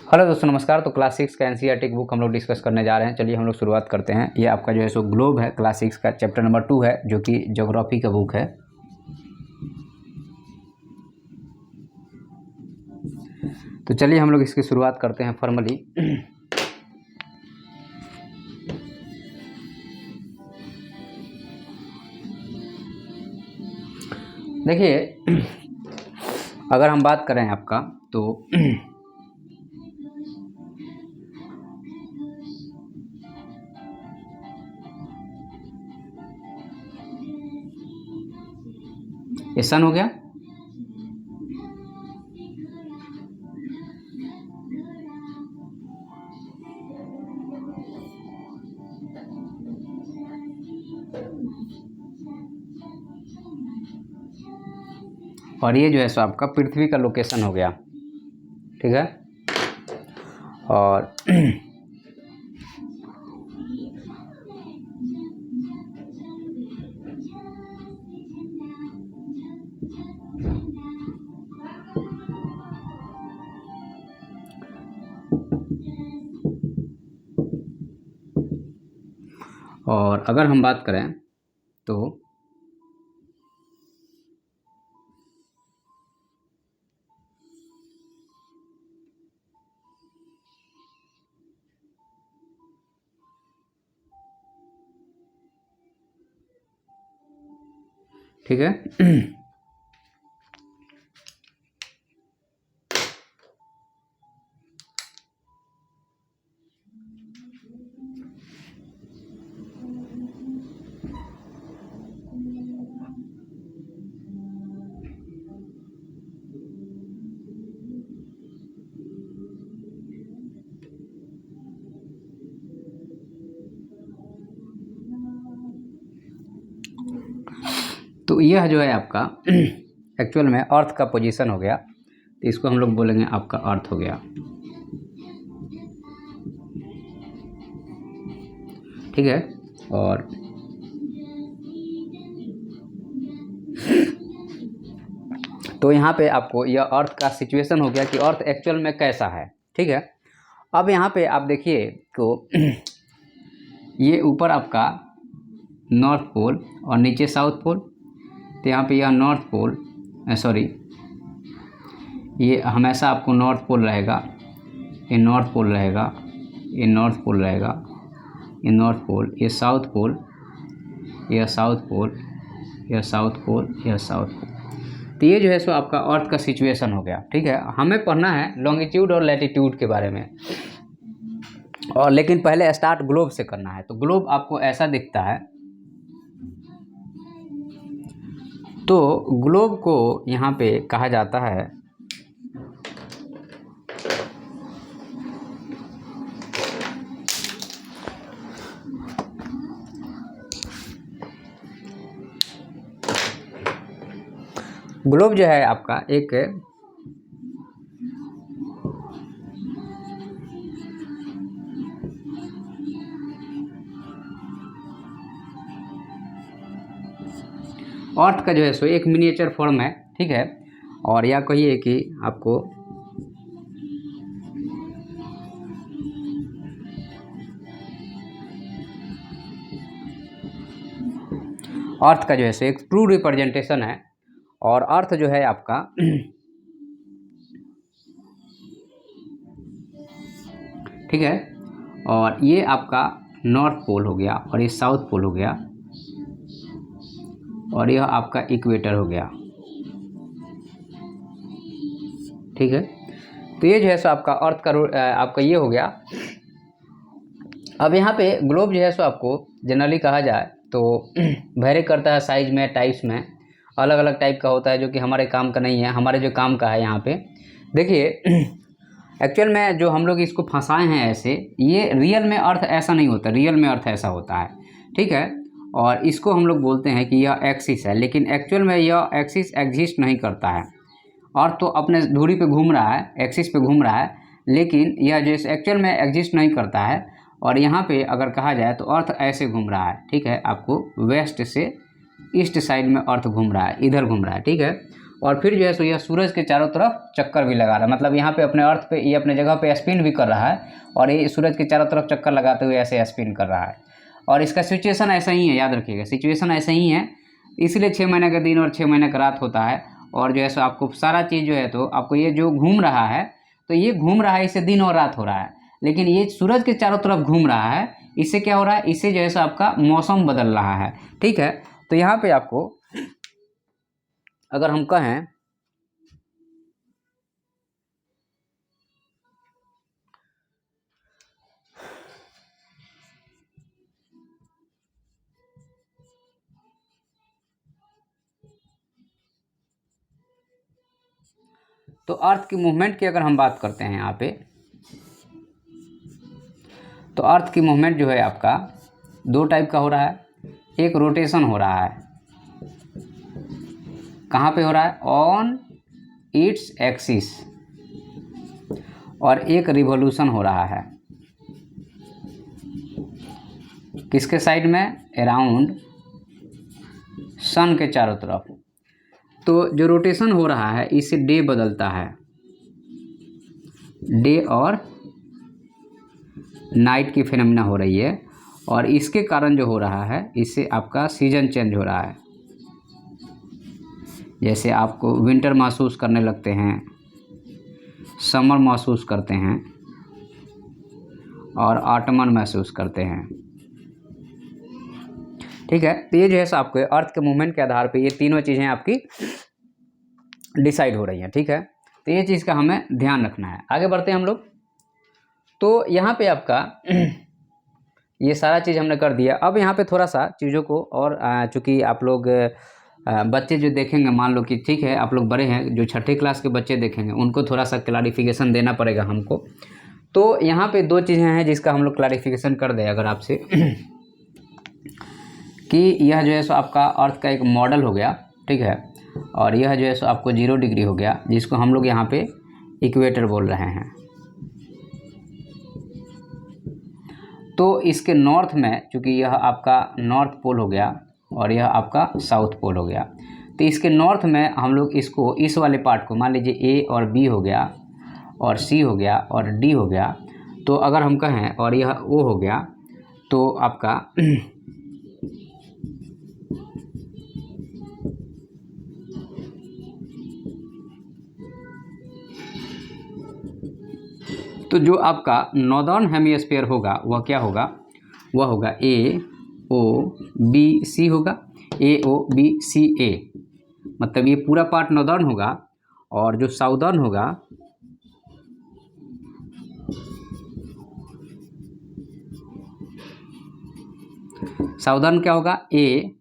Hello दोस्तों, नमस्कार। तो क्लास 6 का एनसीईआरटी बुक हम लोग डिस्कस करने जा रहे हैं। चलिए हम लोग शुरुआत करते हैं। ये आपका जो है सो ग्लोब है, क्लास 6 का चैप्टर नंबर 2 है, जो कि ज्योग्राफी का बुक है। तो चलिए हम लोग इसकी शुरुआत करते हैं फॉर्मली। देखिए, अगर हम बात करें आपका तो ये सन हो गया, और ये जो है सो आपका पृथ्वी का लोकेशन हो गया, ठीक है। और अगर हम बात करें तो ठीक है। तो यह जो है आपका एक्चुअल में अर्थ का पोजीशन हो गया, तो इसको हम लोग बोलेंगे आपका अर्थ हो गया, ठीक है। और तो यहाँ पे आपको यह अर्थ का सिचुएशन हो गया कि अर्थ एक्चुअल में कैसा है, ठीक है। अब यहाँ पे आप देखिए तो ये ऊपर आपका नॉर्थ पोल और नीचे साउथ पोल, तो यहाँ पे यह नॉर्थ पोल ये हमेशा आपको नॉर्थ पोल रहेगा, ये नॉर्थ पोल रहेगा, ये नॉर्थ पोल रहेगा, ये नॉर्थ पोल, ये साउथ पोल, यह साउथ पोल, यह साउथ पोल, यह साउथ पोल। तो ये जो है सो आपका अर्थ का सिचुएशन हो गया, ठीक है। हमें पढ़ना है लॉन्गिट्यूड और लैटिट्यूड के बारे में, और लेकिन पहले स्टार्ट ग्लोब से करना है। तो ग्लोब आपको ऐसा दिखता है। तो ग्लोब को यहाँ पे कहा जाता है ग्लोब जो है आपका एक अर्थ का जो है सो एक मिनिएचर फॉर्म है, ठीक है। और या कहिए कि आपको अर्थ का जो है सो एक ट्रू रिप्रेजेंटेशन है। और अर्थ जो है आपका ठीक है, और ये आपका नॉर्थ पोल हो गया, और ये साउथ पोल हो गया, और यह आपका इक्वेटर हो गया, ठीक है। तो ये जो है सो आपका अर्थ का आपका ये हो गया। अब यहाँ पे ग्लोब जो है सो आपको जनरली कहा जाए तो वेरी करता है साइज में, टाइप्स में, अलग अलग टाइप का होता है, जो कि हमारे काम का नहीं है। हमारे जो काम का है यहाँ पे देखिए, एक्चुअल में जो हम लोग इसको फंसाए हैं ऐसे, ये रियल में अर्थ ऐसा नहीं होता, रियल में अर्थ ऐसा होता है, ठीक है। और इसको हम लोग बोलते हैं कि यह एक्सिस है, लेकिन एक्चुअल में यह एक्सिस एग्जिस्ट नहीं करता है। अर्थ तो अपने धुरी पे घूम रहा है, एक्सिस पे घूम रहा है, लेकिन यह जैसे एक्चुअल में एग्जिस्ट नहीं करता है। और यहाँ पे अगर कहा जाए तो अर्थ ऐसे घूम रहा है, ठीक है। आपको वेस्ट से ईस्ट साइड में अर्थ घूम रहा है, इधर घूम रहा है, ठीक है। और फिर जो है सो यह सूरज के चारों तरफ चक्कर भी लगा रहा है, मतलब यहाँ पे अपने अर्थ पे, ये अपने जगह पे स्पिन भी कर रहा है और ये सूरज के चारों तरफ चक्कर लगाते हुए ऐसे स्पिन कर रहा है। और इसका सिचुएशन ऐसा ही है, याद रखिएगा सिचुएशन ऐसा ही है, इसलिए 6 महीने का दिन और 6 महीने का रात होता है। और जो है सो आपको सारा चीज़ जो है तो आपको ये जो घूम रहा है, तो ये घूम रहा है, इससे दिन और रात हो रहा है, लेकिन ये सूरज के चारों तरफ घूम रहा है, इससे क्या हो रहा है, इससे जो है सो आपका मौसम बदल रहा है। ठीक है, तो यहाँ पे आपको अगर हम कहें तो अर्थ की मूवमेंट की अगर हम बात करते हैं यहाँ पे, तो अर्थ की मूवमेंट जो है आपका दो टाइप का हो रहा है। एक रोटेशन हो रहा है, कहाँ पे हो रहा है, ऑन इट्स एक्सिस, और एक रिवॉल्यूशन हो रहा है किसके साइड में, अराउंड सन के चारों तरफ। तो जो रोटेशन हो रहा है इससे डे बदलता है, डे और नाइट की फिनोमेना हो रही है, और इसके कारण जो हो रहा है इससे आपका सीजन चेंज हो रहा है। जैसे आपको विंटर महसूस करने लगते हैं, समर महसूस करते हैं और ऑटमन महसूस करते हैं। ठीक है, तो ये जो है सो आपके अर्थ के मूवमेंट के आधार पे ये तीनों चीज़ें आपकी डिसाइड हो रही हैं। ठीक है, तो ये चीज़ का हमें ध्यान रखना है। आगे बढ़ते हैं हम लोग। तो यहाँ पे आपका ये सारा चीज़ हमने कर दिया। अब यहाँ पे थोड़ा सा चीज़ों को और चूँकि आप लोग बच्चे जो देखेंगे, मान लो कि ठीक है आप लोग बड़े हैं, जो छठे क्लास के बच्चे देखेंगे उनको थोड़ा सा क्लैरिफिकेशन देना पड़ेगा हमको। तो यहाँ पे दो चीज़ें हैं जिसका हम लोग क्लैरिफिकेशन कर दें अगर आपसे कि यह जो है सो आपका अर्थ का एक मॉडल हो गया, ठीक है, और यह जो है सो आपको 0 डिग्री हो गया, जिसको हम लोग यहाँ पे इक्वेटर बोल रहे हैं। तो इसके नॉर्थ में, चूँकि यह आपका नॉर्थ पोल हो गया और यह आपका साउथ पोल हो गया, तो इसके नॉर्थ में हम लोग इसको, इस वाले पार्ट को मान लीजिए ए और बी हो गया और सी हो गया और डी हो गया, तो अगर हम कहें और यह ओ हो गया, तो आपका तो जो आपका नॉर्दर्न हेमिस्फीयर होगा वह क्या होगा, वह होगा ए ओ बी सी होगा, ए ओ बी सी ए, मतलब ये पूरा पार्ट नॉर्दर्न होगा, और जो साउदर्न होगा साउदर्न क्या होगा, ए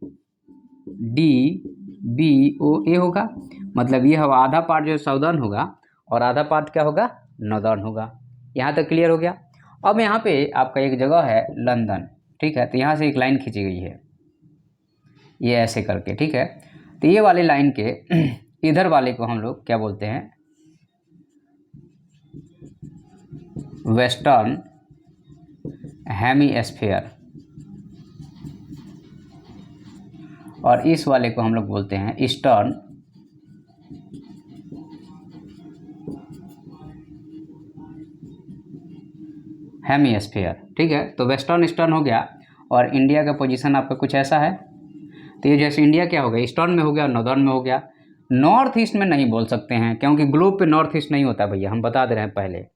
डी बी ओ ए होगा, मतलब ये आधा पार्ट जो साउदर्न होगा और आधा पार्ट क्या होगा, नॉर्दर्न होगा। यहाँ तक क्लियर हो गया। अब यहाँ पे आपका एक जगह है लंदन, ठीक है, तो यहाँ से एक लाइन खींची गई है ये ऐसे करके, ठीक है, तो ये वाली लाइन के इधर वाले को हम लोग क्या बोलते हैं, वेस्टर्न हेमिस्फीयर, और इस वाले को हम लोग बोलते हैं ईस्टर्न हेमिस्फीयर। ठीक है, तो वेस्टर्न ईस्टर्न हो गया, और इंडिया का पोजीशन आपका कुछ ऐसा है। तो ये जैसे इंडिया क्या हो गया, ईस्टर्न में हो गया, नॉर्दर्न में हो गया। नॉर्थ ईस्ट में नहीं बोल सकते हैं क्योंकि ग्लोब पे नॉर्थ ईस्ट नहीं होता भैया, हम बता दे रहे हैं पहले।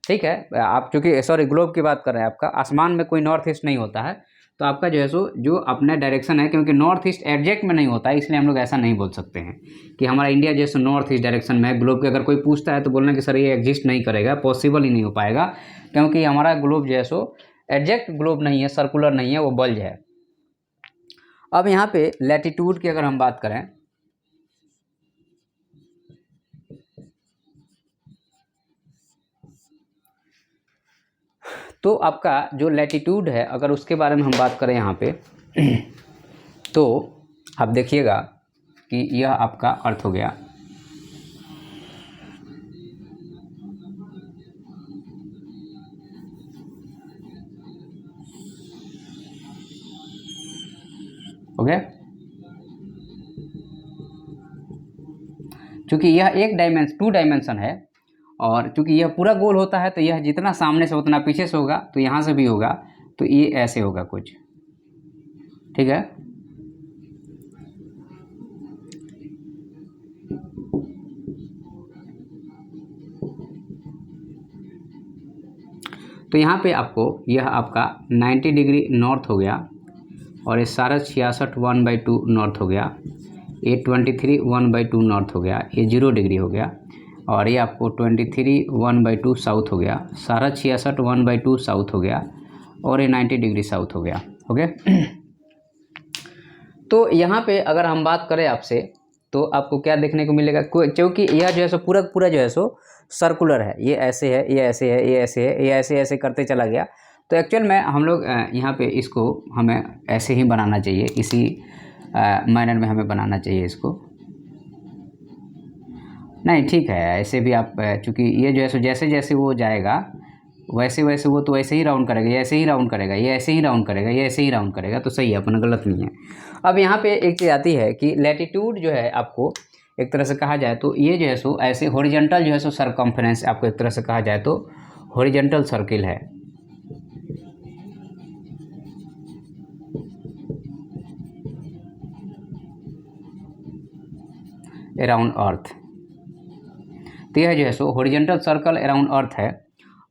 ठीक है, आप चूँकि सॉरी ग्लोब की बात कर रहे हैं, आपका आसमान में कोई नॉर्थ ईस्ट नहीं होता है, तो आपका जो है सो जो अपना डायरेक्शन है, क्योंकि नॉर्थ ईस्ट एग्जैक्ट में नहीं होता है, इसलिए हम लोग ऐसा नहीं बोल सकते हैं कि हमारा इंडिया जैसे नॉर्थ ईस्ट डायरेक्शन में है। ग्लोब के अगर कोई पूछता है तो बोलना कि सर ये एग्जिस्ट नहीं करेगा, पॉसिबल ही नहीं हो पाएगा, क्योंकि हमारा ग्लोब जो है सो एग्जैक्ट ग्लोब नहीं है, सर्कुलर नहीं है, वो बल्ज है। अब यहाँ पे लैटिट्यूड की अगर हम बात करें, तो आपका जो लैटिट्यूड है अगर उसके बारे में हम बात करें यहाँ पे तो आप देखिएगा कि यह आपका अर्थ हो गया, हो गया। चूँकि यह टू डायमेंशन है, और चूँकि यह पूरा गोल होता है तो यह जितना सामने से उतना पीछे से होगा, तो यहाँ से भी होगा, तो ये ऐसे होगा कुछ, ठीक है। तो यहाँ पे आपको यह आपका 90 डिग्री नॉर्थ हो गया, और ये सारा 66 1/2 नॉर्थ हो गया, ये 23 1/2 नॉर्थ हो गया, ये 0 डिग्री हो गया, और ये आपको 23 1/2 साउथ हो गया, सारा 66 1/2 साउथ हो गया, और ये 90 डिग्री साउथ हो गया। ओके। तो यहाँ पे अगर हम बात करें आपसे, तो आपको क्या देखने को मिलेगा, क्योंकि यह जो है सो पूरा जो है सो सर्कुलर है, ये ऐसे है, ये ऐसे है, ये ऐसे है, ये ऐसे ऐसे करते चला गया। तो एक्चुअल में हम लोग यहाँ पे इसको हमें ऐसे ही बनाना चाहिए, इसी मैनर में हमें बनाना चाहिए इसको। नहीं ठीक है, ऐसे भी आप, चूँकि ये जो है सो जैसे जैसे वो जाएगा वैसे वैसे वो तो ऐसे ही राउंड करेगा, ये ऐसे ही राउंड करेगा, ये ऐसे ही राउंड करेगा, ये ऐसे ही राउंड करेगा, तो सही है, अपना गलत नहीं है। अब यहाँ पे एक चीज़ आती है कि लैटिट्यूड जो है आपको एक तरह से कहा जाए तो ये जो है सो ऐसे हॉरिजॉन्टल जो है सो सरकमफ्रेंस आपको एक तरह से कहा जाए तो हॉरिजॉन्टल सर्किल है अराउंड अर्थ। तो यह जो है सो हॉरिजॉन्टल सर्कल अराउंड अर्थ है।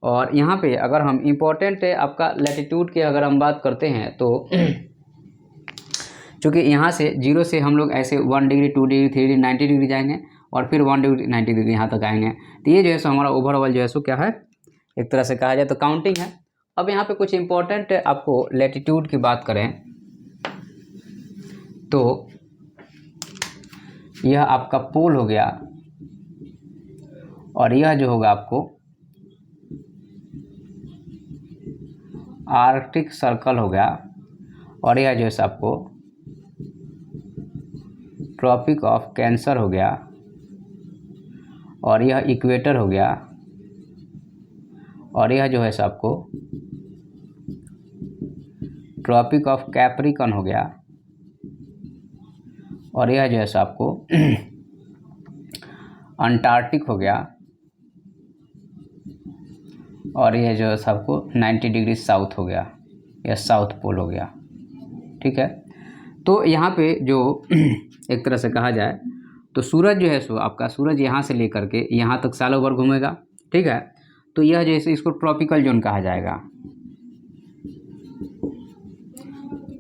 और यहाँ पे अगर हम इम्पोर्टेंट आपका लैटिट्यूड की अगर हम बात करते हैं तो चूँकि यहाँ से 0 से हम लोग ऐसे 1 डिग्री 2 डिग्री 3 डिग्री 90 डिग्री जाएंगे, और फिर 1 डिग्री 90 डिग्री यहाँ तक आएंगे। तो ये जो है सो हमारा ओवरऑल जो है सो क्या है, एक तरह से कहा जाए तो काउंटिंग है। अब यहाँ पे कुछ इम्पोर्टेंट आपको लैटिट्यूड की बात करें तो यह आपका पोल हो गया, और यह जो होगा आपको आर्कटिक सर्कल हो गया, और यह जो है आपको ट्रॉपिक ऑफ कैंसर हो गया, और यह इक्वेटर हो गया, और यह जो है आपको ट्रॉपिक ऑफ कैप्रिकॉन हो गया, और यह जो है आपको अंटार्कटिक हो गया, और यह जो है आपको 90 डिग्री साउथ हो गया, यह साउथ पोल हो गया, ठीक है। तो यहाँ पे जो एक तरह से कहा जाए तो सूरज जो है सो आपका सूरज यहाँ से लेकर के यहाँ तक सालों भर घूमेगा, ठीक है। तो यह जैसे इसको ट्रॉपिकल जोन कहा जाएगा।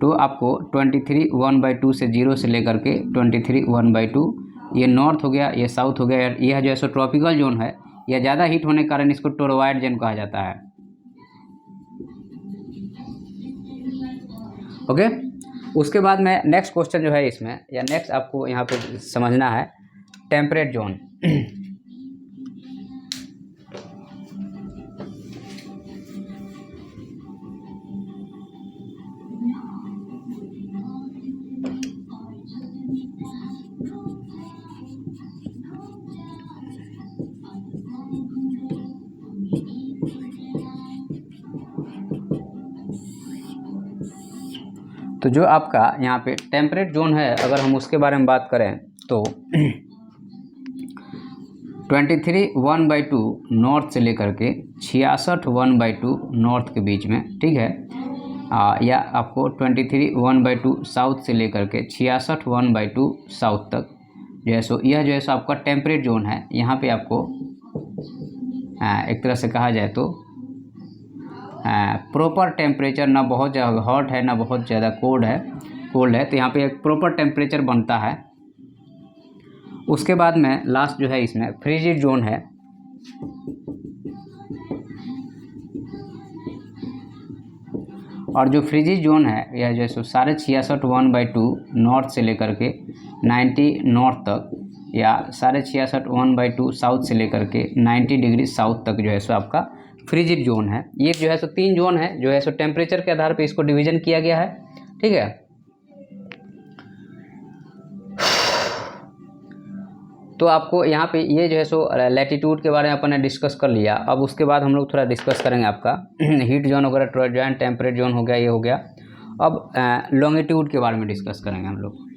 तो आपको 23 1/2 से 0 से लेकर के 23 1/2 ये नॉर्थ हो गया, ये साउथ हो गया, यह जो है सो ट्रॉपिकल जोन है। यह ज़्यादा हीट होने के कारण इसको टोरवाइड जोन कहा जाता है। ओके। उसके बाद में नेक्स्ट क्वेश्चन जो है इसमें, या नेक्स्ट आपको यहाँ पे समझना है टेम्परेट जोन। तो जो आपका यहाँ पे टेम्परेट जोन है, अगर हम उसके बारे में बात करें तो 23 1/2 नॉर्थ से लेकर के 66 1/2 नॉर्थ के बीच में, ठीक है। या आपको 23 1/2 साउथ से लेकर के 66 1/2 साउथ तक जो है सो यह जो है सो आपका टेम्परेट जोन है। यहाँ पे आपको एक तरह से कहा जाए तो प्रॉपर टेम्परेचर, ना बहुत ज़्यादा हॉट है ना बहुत ज़्यादा कोल्ड है, तो यहाँ पे एक प्रॉपर टेम्परेचर बनता है। उसके बाद में लास्ट जो है इसमें फ्रिजिड जोन है। और जो फ्रिजिड जोन है यह जो है 66 1/2 नॉर्थ से लेकर के 90 नॉर्थ तक, या 66 1/2 साउथ से लेकर के 90 डिग्री साउथ तक जो है सो आपका फ्रिजिड जोन है। ये जो है सो 3 जोन है जो है सो टेम्परेचर के आधार पे इसको डिवीजन किया गया है, ठीक है। तो आपको यहाँ पे ये जो है सो लैटिट्यूड के बारे में अपन ने डिस्कस कर लिया। अब उसके बाद हम लोग थोड़ा डिस्कस करेंगे आपका हीट जोन वगैरह, ट्रोजन टेम्परेट जोन हो गया, ये हो गया। अब लॉन्गिट्यूड के बारे में डिस्कस करेंगे हम लोग।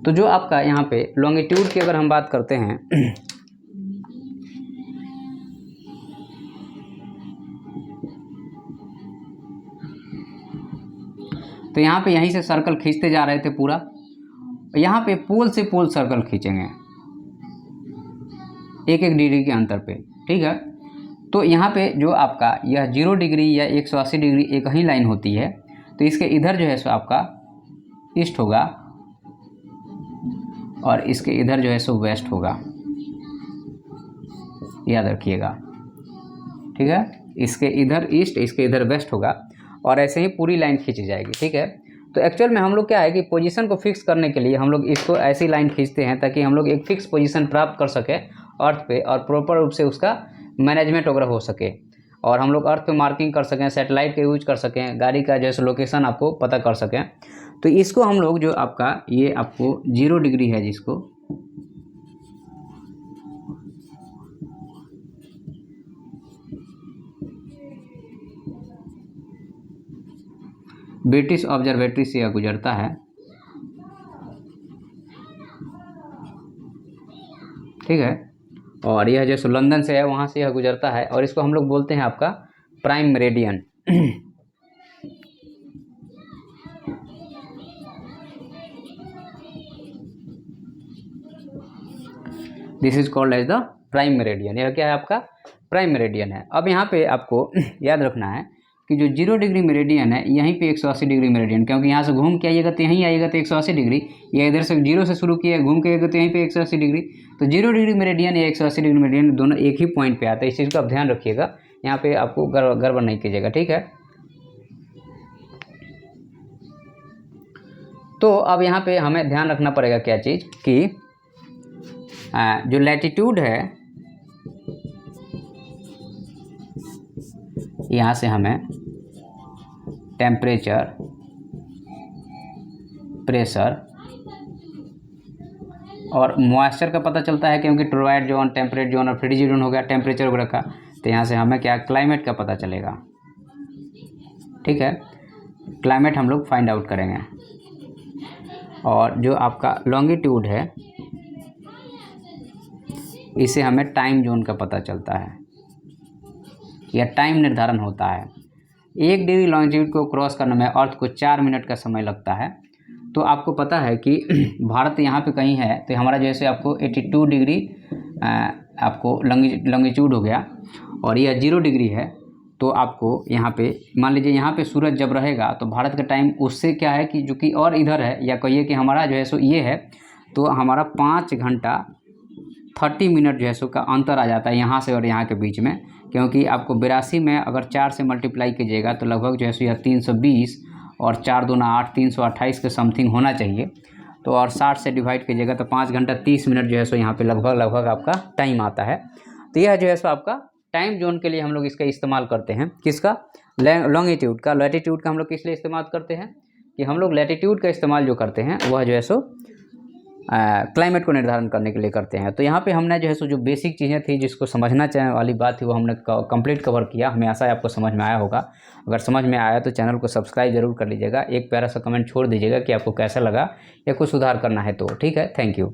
तो जो आपका यहाँ पे लॉन्गिट्यूड की अगर हम बात करते हैं तो यहाँ पे यहीं से सर्कल खींचते जा रहे थे पूरा, यहाँ पे पोल से पोल सर्कल खींचेंगे 1-1 डिग्री के अंतर पे, ठीक है। तो यहाँ पे जो आपका यह 0 डिग्री या 180 डिग्री एक ही लाइन होती है, तो इसके इधर जो है सो आपका ईस्ट होगा और इसके इधर जो है सो वेस्ट होगा, याद रखिएगा, ठीक है। इसके इधर ईस्ट, इसके इधर वेस्ट होगा और ऐसे ही पूरी लाइन खींची जाएगी, ठीक है। तो एक्चुअल में हम लोग क्या है कि पोजीशन को फिक्स करने के लिए हम लोग इसको ऐसी लाइन खींचते हैं ताकि हम लोग एक फिक्स पोजीशन प्राप्त कर सकें अर्थ पे और प्रॉपर रूप से उसका मैनेजमेंट वगैरह हो सके और हम लोग अर्थ पे मार्किंग कर सकें, सैटेलाइट का यूज कर सकें, गाड़ी का जैसे लोकेशन आपको पता कर सकें। तो इसको हम लोग जो आपका ये आपको 0 डिग्री है, जिसको ब्रिटिश ऑब्जर्वेटरी से यह गुजरता है, ठीक है। और यह जैसे लंदन से है वहाँ से यह गुजरता है और इसको हम लोग बोलते हैं आपका prime meridian. This is called as the prime meridian. यह क्या है आपका प्राइम मेरिडियन है। अब यहाँ पे आपको याद रखना है कि जो 0 डिग्री मेरिडियन है यहीं पे 180 डिग्री मेरिडियन, क्योंकि यहाँ से घूम के आइएगा तो यहीं आइएगा तो 180 डिग्री, या इधर से 0 से शुरू किया घूम के आइएगा तो यहीं पे 180 डिग्री। तो 0 डिग्री मेरिडियन या 180 डिग्री मेरिडियन दोनों एक ही पॉइंट पे आता है। इस चीज़ का आप ध्यान रखिएगा, यहाँ पे आपको गड़बड़ नहीं कीजिएगा, ठीक है। तो अब यहाँ पे हमें ध्यान रखना पड़ेगा क्या चीज़ कि जो लैटिट्यूड है यहाँ से हमें टेम्परेचर, प्रेशर और मॉइस्चर का पता चलता है, क्योंकि टोरॉइड जोन, टेम्परेट जोन और फ्रिजिड जोन हो गया टेम्परेचर वगैरह का। तो यहाँ से हमें क्या क्लाइमेट का पता चलेगा, ठीक है। क्लाइमेट हम लोग फाइंड आउट करेंगे। और जो आपका लॉन्गिट्यूड है इसे हमें टाइम जोन का पता चलता है या टाइम निर्धारण होता है। 1 डिग्री लॉन्गिट्यूड को क्रॉस करने में अर्थ को 4 मिनट का समय लगता है। तो आपको पता है कि भारत यहाँ पे कहीं है तो हमारा जैसे आपको 82 डिग्री आपको लॉन्गिट्यूड हो गया और यह 0 डिग्री है। तो आपको यहाँ पे मान लीजिए यहाँ पे सूरज जब रहेगा तो भारत का टाइम उससे क्या है कि जो कि और इधर है, या कहिए कि हमारा जो है सो ये है, तो हमारा 5 घंटा 30 मिनट जो है सो का अंतर आ जाता है यहाँ से और यहाँ के बीच में। क्योंकि आपको 82 में अगर 4 से मल्टीप्लाई कीजिएगा तो लगभग जो है सो यह 320 और 4 दूना 8, 328 के समथिंग होना चाहिए। तो और 60 से डिवाइड कीजिएगा तो 5 घंटा 30 मिनट जो है सो यहाँ पे लगभग आपका टाइम आता है। तो यह जो है सो आपका टाइम जोन के लिए हम लोग इसका इस्तेमाल करते हैं। किसका? लॉन्गिट्यूड का। लैटिट्यूड का हम लोग किस लिए इस्तेमाल करते हैं कि हम लोग लैटिट्यूड का इस्तेमाल जो करते हैं वह जो है सो क्लाइमेट को निर्धारण करने के लिए करते हैं। तो यहाँ पे हमने जो है सो जो बेसिक चीज़ें थी जिसको समझना चाहने वाली बात थी वो हमने कंप्लीट कवर किया। हमें आशा है आपको समझ में आया होगा। अगर समझ में आया तो चैनल को सब्सक्राइब जरूर कर लीजिएगा। एक प्यारा सा कमेंट छोड़ दीजिएगा कि आपको कैसा लगा या कुछ सुधार करना है तो। ठीक है, थैंक यू।